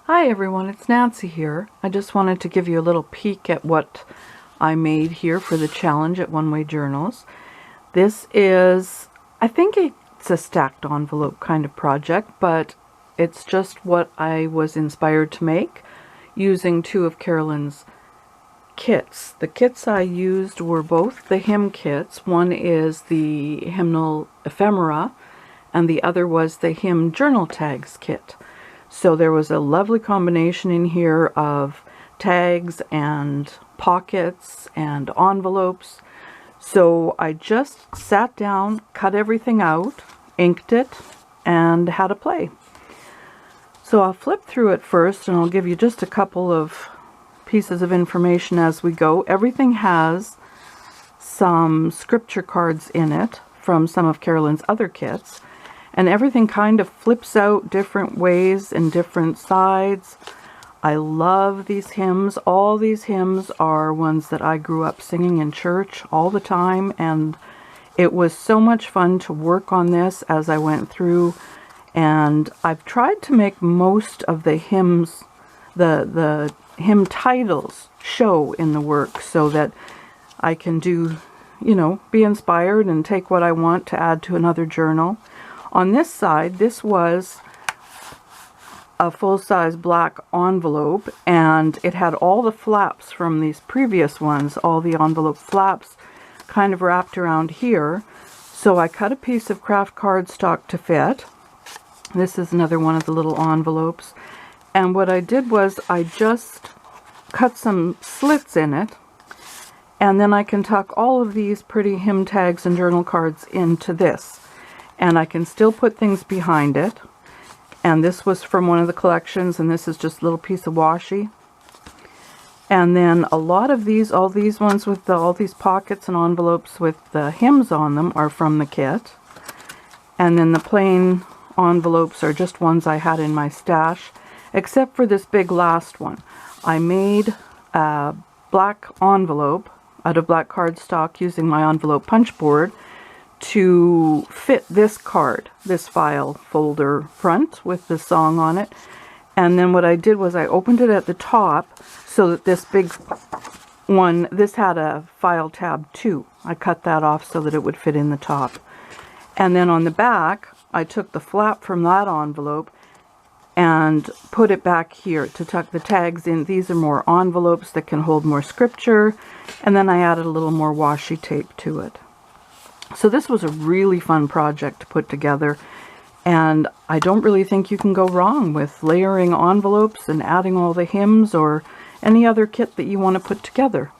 Hi everyone, it's Nancy here. I just wanted to give you a little peek at what I made here for the challenge at One Way Journals. This is, I think it's a stacked envelope kind of project, but it's just what I was inspired to make using two of Carolyn's kits. The kits I used were both the hymn kits. One is the hymnal ephemera and the other was the hymn journal tags kit. So there was a lovely combination in here of tags and pockets and envelopes. So I just sat down, cut everything out, inked it, and had a play. So I'll flip through it first and I'll give you just a couple of pieces of information as we go. Everything has some scripture cards in it from some of Carolyn's other kits. And everything kind of flips out different ways and different sides. I love these hymns. All these hymns are ones that I grew up singing in church all the time, and it was so much fun to work on this as I went through. And I've tried to make most of the hymns, the hymn titles show in the work so that I can do, be inspired and take what I want to add to another journal. On this side, this was a full-size black envelope, and it had all the flaps from these previous ones, all the envelope flaps kind of wrapped around here. So I cut a piece of craft cardstock to fit. This is another one of the little envelopes. And what I did was I just cut some slits in it, and then I can tuck all of these pretty hymn tags and journal cards into this. And I can still put things behind it. And this was from one of the collections, and this is just a little piece of washi. And then a lot of these, all these ones with all these pockets and envelopes with the hymns on them are from the kit. And then the plain envelopes are just ones I had in my stash, except for this big last one. I made a black envelope out of black cardstock using my envelope punch board to fit this card, this file folder front with the song on it. And then what I did was I opened it at the top so that this big one, this had a file tab too. I cut that off so that it would fit in the top. And then on the back, I took the flap from that envelope and put it back here to tuck the tags in. These are more envelopes that can hold more scripture. And then I added a little more washi tape to it. So this was a really fun project to put together, and I don't really think you can go wrong with layering envelopes and adding all the hymns or any other kit that you want to put together.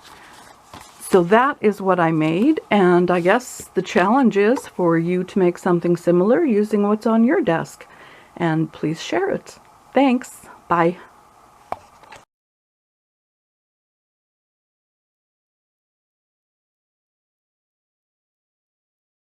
So that is what I made, and I guess the challenge is for you to make something similar using what's on your desk. And please share it. Thanks. Bye.